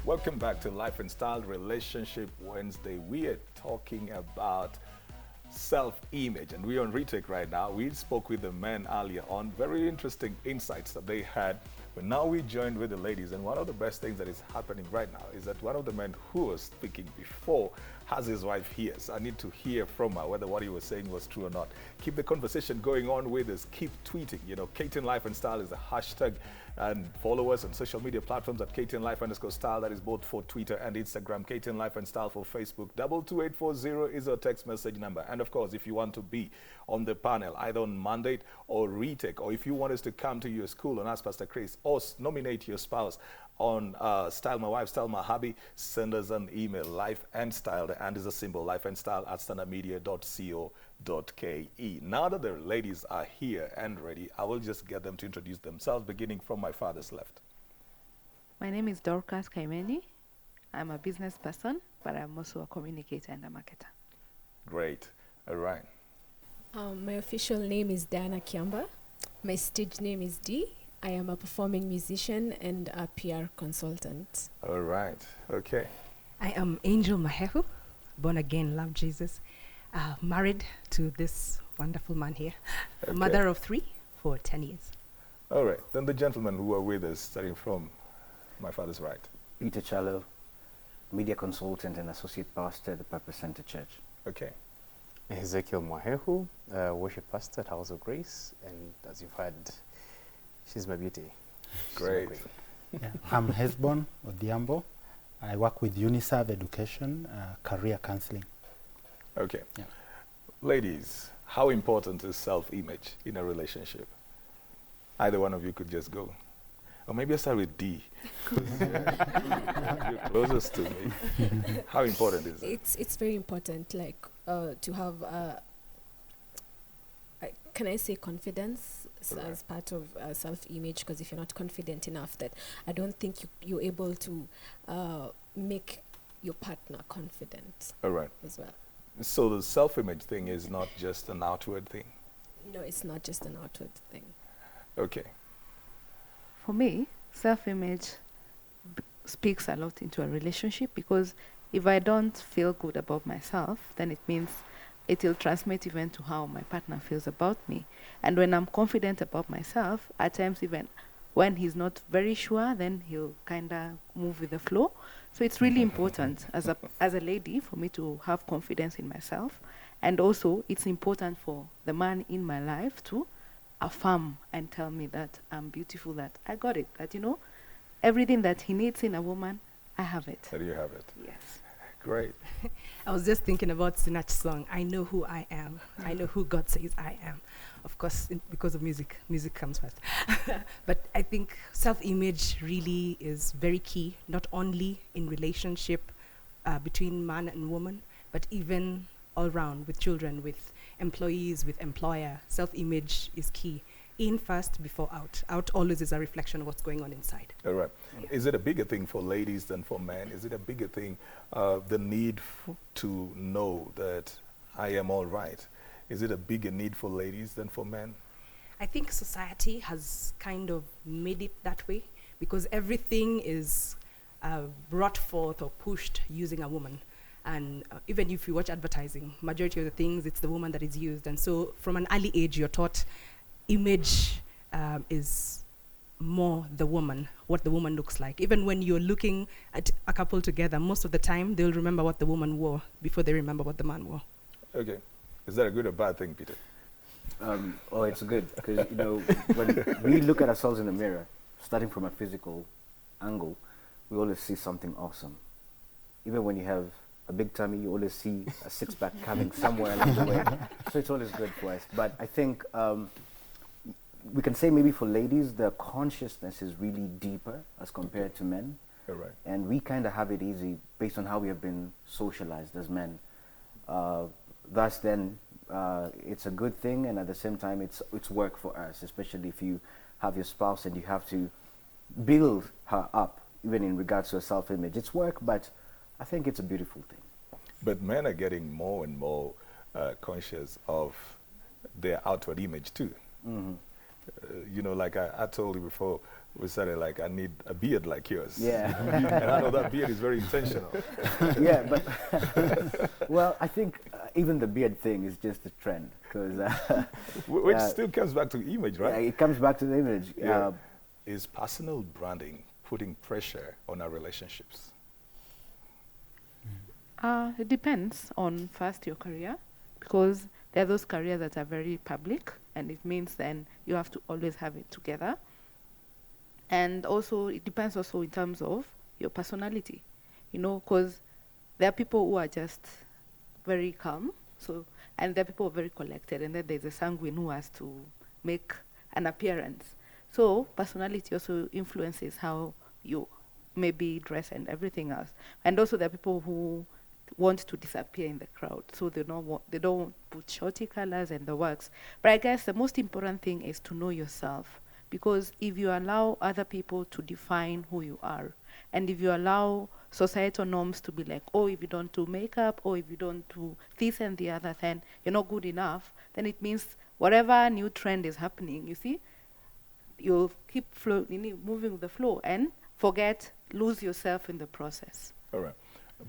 Welcome back to Life and Style Relationship Wednesday. We are talking about self-image, and we're on retake right now. We spoke with the men earlier on, very interesting insights that they had, but now we joined with the ladies. And one of the best things that is happening right now is that one of the men who was speaking before has his wife here. So I need to hear from her whether what he was saying was true or not. Keep the conversation going on with us. Keep tweeting. You know, KTN Life and Style is the hashtag, and follow us on social media platforms at KTN Life _ Style. That is both for Twitter and Instagram. KTN Life and Style for Facebook. 22840 is our text message number. And of course, if you want to be on the panel, either on mandate or retake, or if you want us to come to your school and ask Pastor Chris, or nominate your spouse on Style My Wife, Style My Hubby, send us an email, life and style, and is a symbol, life and style at standardmedia.co.ke. Now that the ladies are here and ready, I will just get them to introduce themselves, beginning from my father's left. My name is Dorcas Kaimeni. I'm a business person, but I'm also a communicator and a marketer. Great. All right. My official name is Diana Kiamba. My stage name is Dee. I am a performing musician and a PR consultant. All right. Okay. I am Angel Mahehu, born again, love Jesus, married to this wonderful man here, Okay. mother of 3 for 10 years. All right. Then the gentlemen who are with us, starting from my father's right. Peter Chalo, media consultant and associate pastor at the Purpose Center Church. Okay. Ezekiel Mwahehu, worship pastor at House of Grace, and as you've heard, she's my beauty. She's my Great. queen. Yeah, I'm Hesbon Odiambo. I work with Uniserve Education, career counseling. Okay. Yeah. Ladies, how important is self-image in a relationship? Either one of you could just go. Or maybe I start with D. 'Cause you're closest to me. How important is it? It's very important, like to have can I say confidence Right. as part of self-image? Because if you're not confident enough, that I don't think you're able to make your partner confident All right. as well. So the self-image thing is not just an outward thing. No, it's not just an outward thing. Okay. For me, self-image speaks a lot into a relationship, because if I don't feel good about myself, then it means it will transmit even to how my partner feels about me. And when I'm confident about myself, at times even when he's not very sure, then he'll kind of move with the flow. So it's really important as a lady for me to have confidence in myself. And also it's important for the man in my life to affirm and tell me that I'm beautiful, that I got it, that, you know, everything that he needs in a woman, I have it. There you have it. Yes. Great. I was just thinking about Sinach's song, I Know Who I Am. I know who God says I am. Of course, because of music. Music comes first. But I think self-image really is very key, not only in relationship between man and woman, but even all around, with children, with employees, with employer. Self-image is key. In first before out. Out always is a reflection of what's going on inside. All right. Yeah. Is it a bigger thing for ladies than for men? Is it a bigger thing, the need to know that I am all right? Is it a bigger need for ladies than for men? I think society has kind of made it that way, because everything is brought forth or pushed using a woman. And even if you watch advertising, majority of the things, it's the woman that is used. And so from an early age, you're taught image is more the woman, what the woman looks like. Even when you're looking at a couple together, most of the time, they'll remember what the woman wore before they remember what the man wore. Okay. Is that a good or bad thing, Peter? Oh, it's good because when we look at ourselves in the mirror, starting from a physical angle, we always see something awesome. Even when you have a big tummy, you always see a six-pack coming somewhere along the way. So it's always good for us. But I think we can say maybe for ladies, the consciousness is really deeper as compared to men. All right. And we kind of have it easy based on how we have been socialized as men. Thus then, it's a good thing, and at the same time, it's work for us, especially if you have your spouse and you have to build her up, even in regards to her self-image. It's work, but I think it's a beautiful thing. But men are getting more and more conscious of their outward image too. Mm-hmm. You know, like I told you before, We said it like, I need a beard like yours. Yeah. And I know that beard is very intentional. Yeah, but well, I think even the beard thing is just a trend because Which still comes back to image, right? it comes back to the image. Yeah. Is personal branding putting pressure on our relationships? It depends on first your career, because there are those careers that are very public, and it means then you have to always have it together. And also, it depends also in terms of your personality, you know, because there are people who are just very calm, and there are people who are very collected, and then there's a sanguine who has to make an appearance. So personality also influences how you maybe dress and everything else. And also there are people who want to disappear in the crowd, so they don't put shorty colors and the works. But I guess the most important thing is to know yourself, because if you allow other people to define who you are, and if you allow societal norms to be like, oh, if you don't do makeup, or if you don't do this and the other, then you're not good enough, then it means whatever new trend is happening, you see, you'll keep moving with the flow and lose yourself in the process. All right.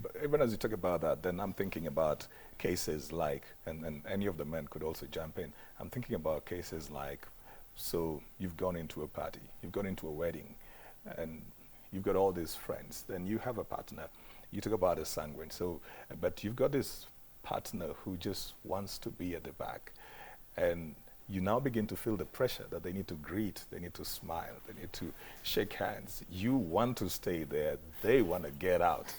But even as you talk about that, then I'm thinking about cases like, and any of the men could also jump in, I'm thinking about cases like, so you've gone into a party, you've gone into a wedding, and you've got all these friends, then you have a partner. You talk about a sanguine, but you've got this partner who just wants to be at the back, and you now begin to feel the pressure that they need to greet, they need to smile, they need to shake hands. You want to stay there, they want to get out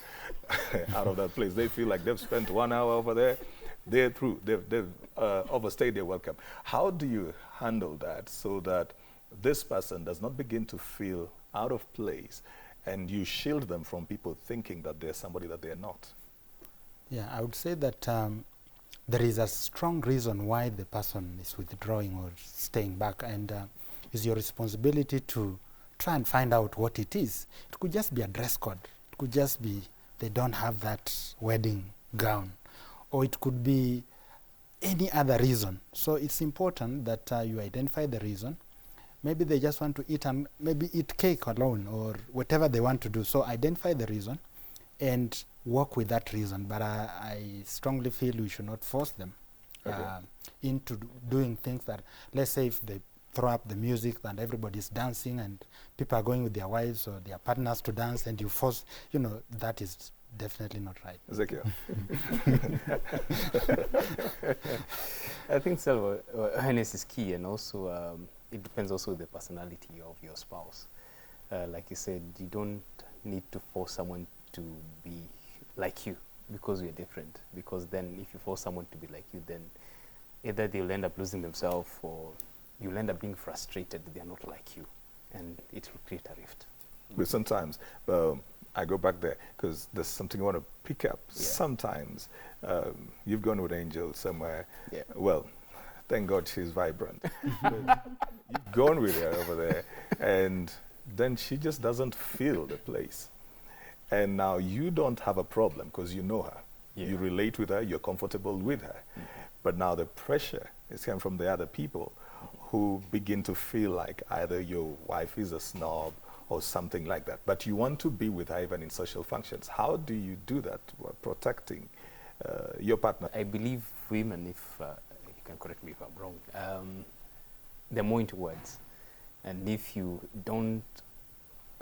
of that place. They feel like they've spent 1 hour over there, they're through, they've overstayed their welcome. How do you handle that so that this person does not begin to feel out of place, and you shield them from people thinking that they're somebody that they're not? Yeah, I would say that there is a strong reason why the person is withdrawing or staying back, and it's your responsibility to try and find out what it is. It could just be a dress code. It could just be they don't have that wedding gown, or it could be any other reason. So it's important that you identify the reason. Maybe they just want to eat cake alone, or whatever they want to do. So identify the reason and work with that reason. But I strongly feel we should not force them into doing things that, let's say if they throw up the music and everybody's dancing and people are going with their wives or their partners to dance, and you force, that is definitely not right. Ezekiel. I think self-awareness is key, and also it depends also on the personality of your spouse. Like you said, you don't need to force someone to be like you because you're different. Because then if you force someone to be like you, then either they'll end up losing themselves, or you'll end up being frustrated they're not like you, and it will create a rift. But sometimes, I go back there because there's something I want to pick up. Yeah. Sometimes you've gone with Angel somewhere. Yeah. Well, thank God she's vibrant. You've gone with her over there, and then she just doesn't feel the place. And now you don't have a problem because you know her. Yeah. You relate with her, you're comfortable with her. Mm-hmm. But now the pressure is coming from the other people who begin to feel like either your wife is a snob or something like that. But you want to be with her even in social functions. How do you do that while protecting your partner? I believe women, if you can correct me if I'm wrong, they're more into words. And if you don't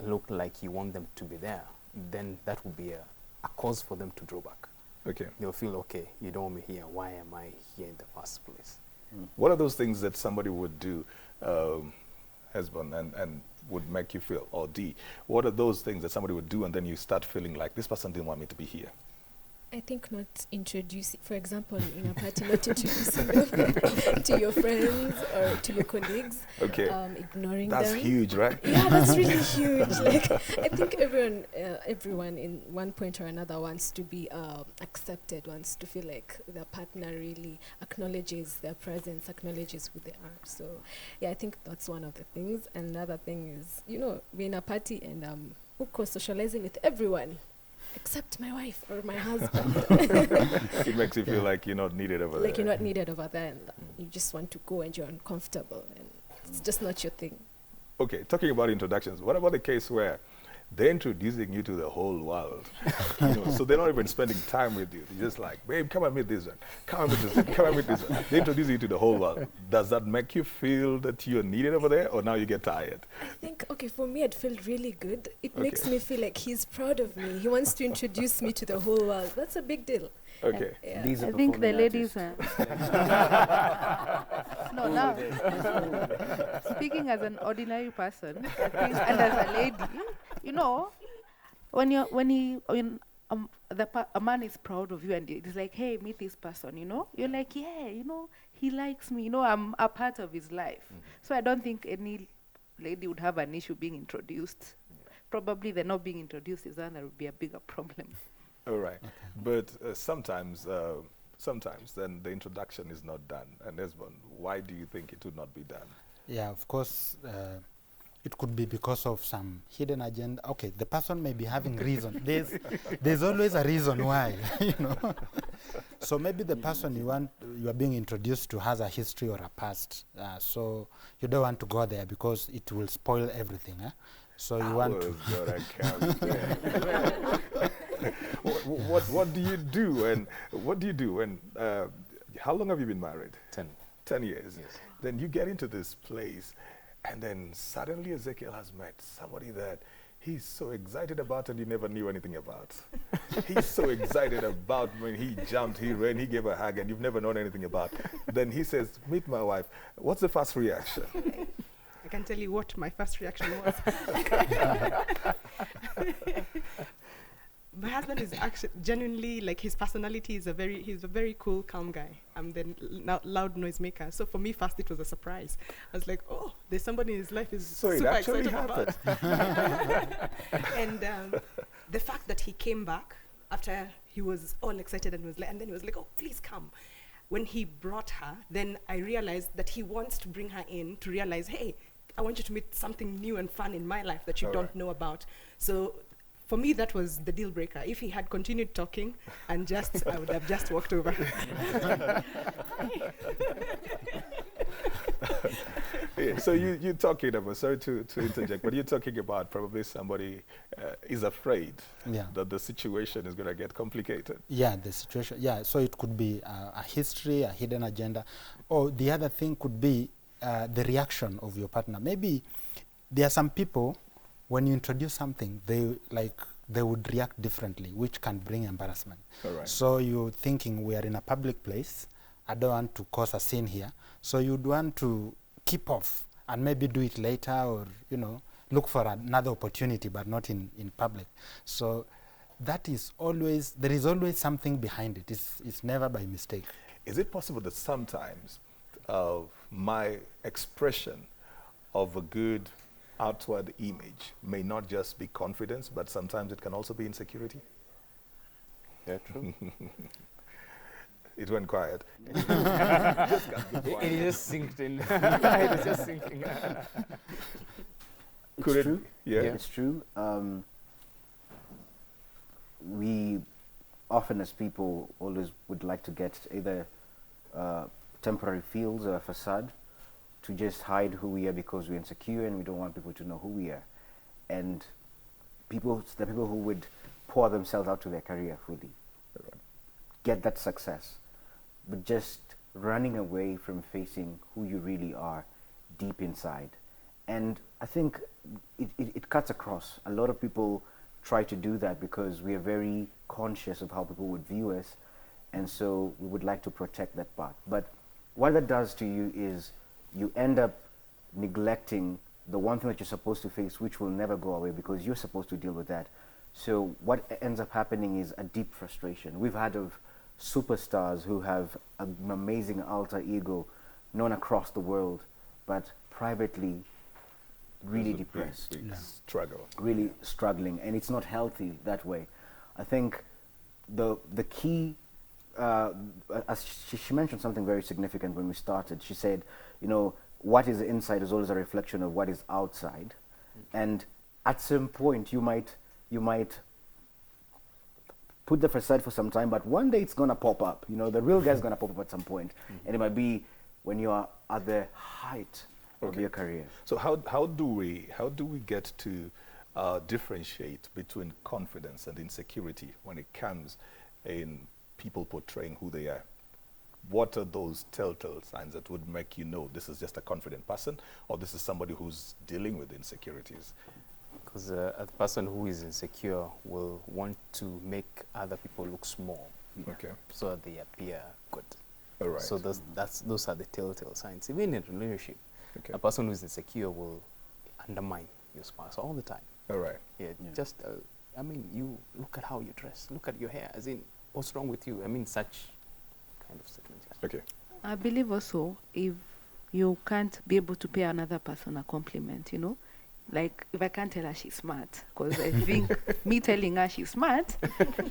look like you want them to be there, then that would be a cause for them to draw back. Okay. They'll feel, okay, you don't want me here. Why am I here in the first place? Mm. What are those things that somebody would do, husband, and would make you feel, or D, what are those things that somebody would do and then you start feeling like this person didn't want me to be here? I think not introducing, for example, in a party, not introducing them to your friends or to your colleagues. Okay. Ignoring them. That's huge, right? Yeah, that's really huge. Like, I think everyone in one point or another wants to be accepted, wants to feel like their partner really acknowledges their presence, acknowledges who they are. So, yeah, I think that's one of the things. And the other thing is, we're in a party and socializing with everyone, except my wife or my husband. It makes you feel like you're not needed over there. Like you're not needed over there, and you just want to go and you're uncomfortable, and it's just not your thing. Okay, talking about introductions, what about the case where they're introducing you to the whole world? So they're not even spending time with you. They're just like, babe, come and meet this one. Come and meet this one. Come and meet this one. They introduce you to the whole world. Does that make you feel that you're needed over there, or now you get tired? I think, okay, for me, it felt really good. It makes Okay. me feel like he's proud of me. He wants to introduce me to the whole world. That's a big deal. Okay. Yeah. These are I think the performing ladies artists. no, now, speaking as an ordinary person, I think, and as a lady, when a man is proud of you and it's like, hey, meet this person, you're like, yeah, he likes me, I'm a part of his life. So I don't think any lady would have an issue being introduced. Probably the not being introduced is one that would be a bigger problem. All right. But sometimes then the introduction is not done. And Esmond, why do you think it would not be done? Yeah, of course, it could be because of some hidden agenda. Okay, the person may be having reason. There's always a reason why, So maybe the person you are being introduced to has a history or a past. So you don't want to go there because it will spoil everything. So you want to. What do you do? And what do you do when? How long have you been married? 10. 10 years. Yes. Then you get into this place, and then suddenly Ezekiel has met somebody that he's so excited about and you never knew anything about. He's so excited about when he jumped, he ran, he gave a hug, and you've never known anything about. Then he says, meet my wife. What's the first reaction? I can tell you what my first reaction was. My husband is actually genuinely, like, his personality is he's a very cool, calm guy. I'm the loud noisemaker. So for me, first it was a surprise. I was like, oh, there's somebody in his life is So it super actually excited about. happened. And the fact that he came back after he was all excited and then he was like, oh, please come. When he brought her, then I realized that he wants to bring her in to realize, hey, I want you to meet something new and fun in my life that you All don't right. know about. So for me, that was the deal breaker. If he had continued talking and I would have just walked over. Yeah, so you're talking about, sorry to interject, but you're talking about probably somebody is afraid Yeah. that the situation is going to get complicated. Yeah, the situation. Yeah, so it could be a history, a hidden agenda, or the other thing could be the reaction of your partner. Maybe there are some people, when you introduce something, they would react differently, which can bring embarrassment. All right. So you're thinking, we are in a public place, I don't want to cause a scene here. So you'd want to keep off and maybe do it later, or look for another opportunity, but not in public. So that is always, there is always something behind it. It's never by mistake. Is it possible that sometimes my expression of a good outward image may not just be confidence, but sometimes it can also be insecurity? Yeah, true. It went quiet. Just got the It quiet. just synced in. It is just sinking. Could It's it- true. Yeah. It's true. We often, as people, always would like to get either temporary feels or a facade to just hide who we are because we're insecure and we don't want people to know who we are. And the people who would pour themselves out to their career fully, get that success, but just running away from facing who you really are deep inside. And I think it cuts across. A lot of people try to do that because we are very conscious of how people would view us, and so we would like to protect that part. But what that does to you is you end up neglecting the one thing that you're supposed to face, which will never go away because you're supposed to deal with that. So what ends up happening is a deep frustration. We've had of superstars who have an amazing alter ego known across the world, but privately really There's a big, depressed, big Yeah. struggle. really struggling, and it's not healthy that way. I think the key, as she mentioned something very significant when we started. She said, what is inside is always a reflection of what is outside, and at some point you might put the facade for some time, but one day it's gonna pop up. The real guy's gonna pop up at some point, and it might be when you are at the height of Okay. your career. So how do we get to differentiate between confidence and insecurity when it comes in people portraying who they are? What are those telltale signs that would make you know this is just a confident person or this is somebody who's dealing with insecurities? Because a person who is insecure will want to make other people look small, Okay. so that they appear good. All right. So those are the telltale signs. Even in a relationship, Okay. a person who is insecure will undermine your spouse all the time. All right. Yeah, Yeah. just, I mean, you look at how you dress, look at your hair, as in, what's wrong with you? I mean, such kind of statements. Yeah. Okay. I believe also if you can't be able to pay another person a compliment, you know, like if I can't tell her she's smart, because I think me telling her she's smart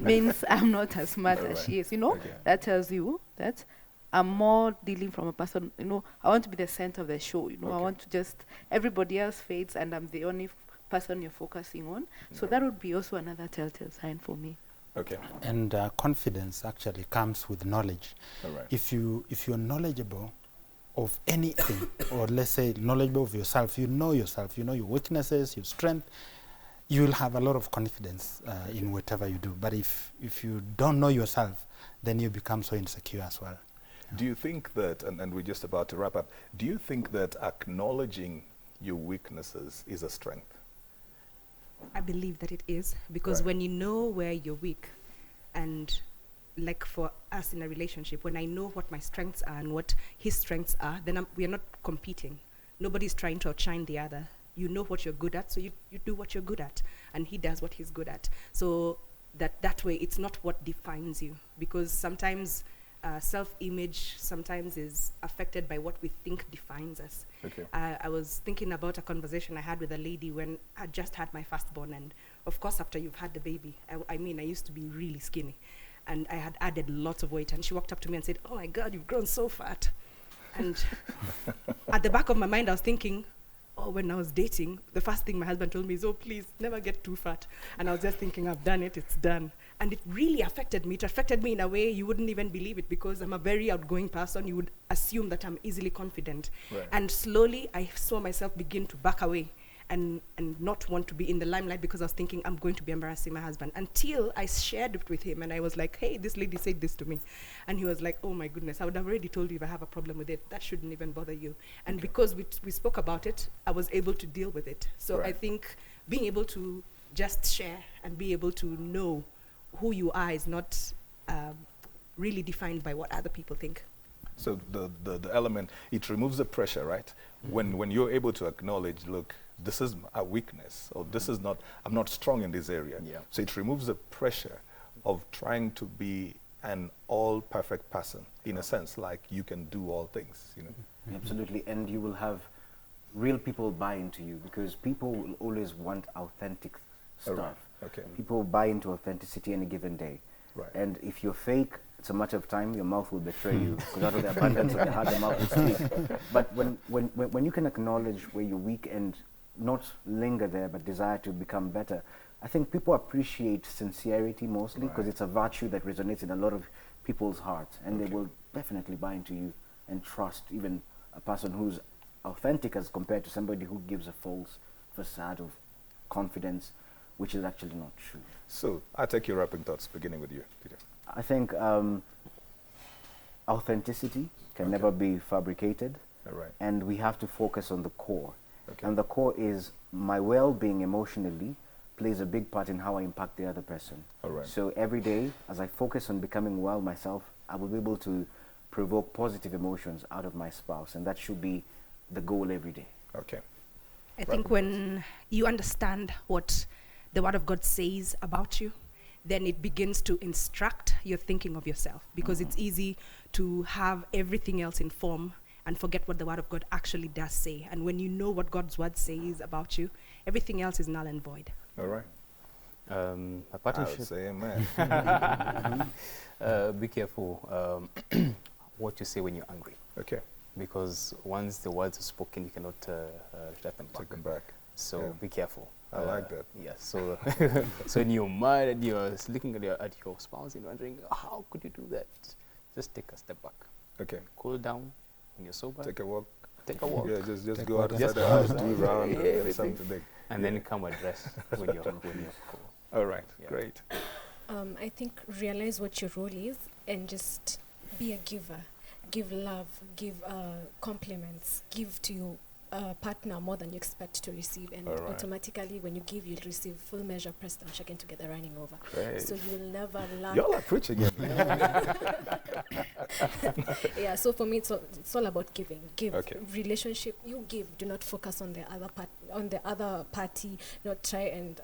means I'm not as smart as Alright. she is, you know. Okay. That tells you that I'm more dealing from a person, you know, I want to be the center of the show, you know, I Okay. want to just, everybody else fades and I'm the only person you're focusing on. So that would be also another telltale sign for me. Okay. And confidence actually comes with knowledge. All right. If you're knowledgeable of anything, or let's say knowledgeable of yourself, you know your weaknesses, your strength, you will have a lot of confidence in whatever you do. But if you don't know yourself, then you become so insecure as well. Do you think that, and we're just about to wrap up, do you think that acknowledging your weaknesses is a strength? I believe that it is, because Right. when you know where you're weak, and like for us in a relationship, when I know what my strengths are and what his strengths are, then we are not competing. Nobody's trying to outshine the other. You know what you're good at, so you do what you're good at, and he does what he's good at. So that way, it's not what defines you, because sometimes self-image sometimes is affected by what we think defines us. Okay. I was thinking about a conversation I had with a lady when I just had my firstborn, and of course after you've had the baby, I mean, I used to be really skinny, and I had added lots of weight, and she walked up to me and said, "Oh my God, you've grown so fat." And at the back of my mind I was thinking, oh, when I was dating, the first thing my husband told me is, "Oh, please never get too fat." And I was just thinking, I've done it, it's done. And it really affected me. It affected me in a way you wouldn't even believe it, because I'm a very outgoing person. You would assume that I'm easily confident. Right. And slowly I saw myself begin to back away and not want to be in the limelight, because I was thinking I'm going to be embarrassing my husband, until I shared it with him and I was like, "Hey, this lady said this to me." And he was like, "Oh my goodness, I would have already told you if I have a problem with it. That shouldn't even bother you." And because we spoke about it, I was able to deal with it. So I Right. think being able to just share and be able to know who you are is not really defined by what other people think. So the element, it removes the pressure, right? When you're able to acknowledge, look, this is a weakness, or this is not, I'm not strong in this area. Yeah. So it removes the pressure of trying to be an all perfect person, in a sense, like you can do all things, you know. Absolutely, and you will have real people buy into you, because people will always want authentic All stuff. right. Okay. People buy into authenticity any given day. Right. And if you're fake, it's a matter of time, your mouth will betray you, because out of the abundance of the heart, the mouth will speak. But when you can acknowledge where you're weak and not linger there, but desire to become better, I think people appreciate sincerity mostly, because Right. it's a virtue that resonates in a lot of people's hearts, and Okay. they will definitely buy into you and trust even a person who's authentic as compared to somebody who gives a false facade of confidence, which is actually not true. So I take your wrapping thoughts, beginning with you, Peter. I think authenticity can Okay. never be fabricated, All right. and we have to focus on the core. Okay. And the core is my well-being emotionally plays a big part in how I impact the other person. All right. So every day, as I focus on becoming well myself, I will be able to provoke positive emotions out of my spouse, and that should be the goal every day. Okay. I think when you understand what the Word of God says about you, then it begins to instruct your thinking of yourself, because it's easy to have everything else in form and forget what the Word of God actually does say. And when you know what God's Word says about you, everything else is null and void. All right. A I would partnership. say amen. Be careful what you say when you're angry, Okay. because once the words are spoken, you cannot retract them back. Take them back. So Yeah. be careful. I like that. Yeah. So, so when you're mad and you're looking at your spouse and wondering, how could you do that? Just take a step back, Okay. cool down when you're sober. Take a walk. take a walk. Yeah, just Take go what outside Just the go house, outside. do round, Yeah, everything. something big. And then come address when you're cool. All right, Yeah. great. I think realize what your role is and just be a giver. Give love, give compliments, give to your partner more than you expect to receive. And All right. automatically, when you give, you'll receive full measure, pressed down, shaken together, running over. Great. So you will never lack. Y'all are preaching it. Yeah, so for me, it's all about giving. Give. Okay. Relationship, you give. Do not focus on the other party. Not try and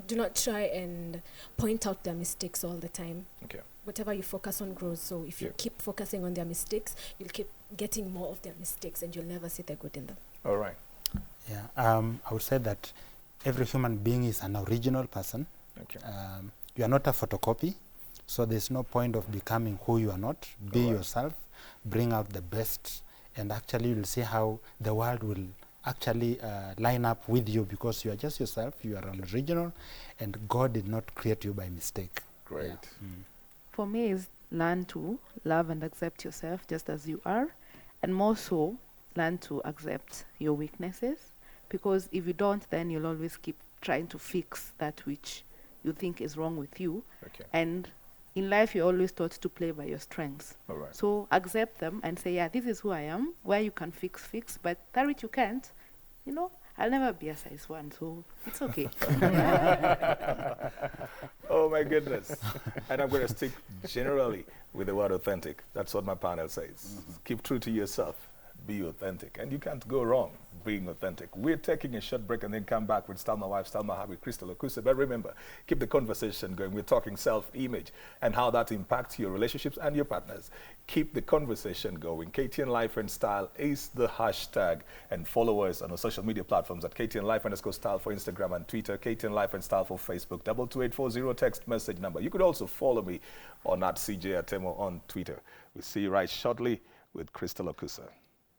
do not try and point out their mistakes all the time. Okay. Whatever you focus on grows. So if you Yeah. keep focusing on their mistakes, you'll keep getting more of their mistakes, and you'll never see the good in them. All right. Yeah, I would say that every human being is an original person. Okay. You are not a photocopy, so there's no point of becoming who you are not. Be Alright. yourself, bring out the best, and actually you'll see how the world will actually line up with you, because you are just yourself, you are an original, and God did not create you by mistake. Great. Yeah. For me, is learn to love and accept yourself just as you are, and more so, learn to accept your weaknesses, because if you don't, then you'll always keep trying to fix that which you think is wrong with you. Okay. And in life, you're always taught to play by your strengths. All right. So accept them and say, yeah, this is who I am. Where you can fix, but that which you can't, I'll never be a size 1, so it's okay. Oh my goodness. And I'm going to stick generally with the word authentic. That's what my panel says. Keep true to yourself. Be authentic. And you can't go wrong being authentic. We're taking a short break and then come back with Style My Wife, Style My Hubby, Crystal Okusa. But remember, keep the conversation going. We're talking self-image and how that impacts your relationships and your partners. Keep the conversation going. KTN Life and Style is the hashtag. And follow us on our social media platforms at KTN Life_Style for Instagram and Twitter, KTN Life and Style for Facebook, 22840 text message number. You could also follow me on @CJ Atemo on Twitter. We'll see you right shortly with Crystal Okusa.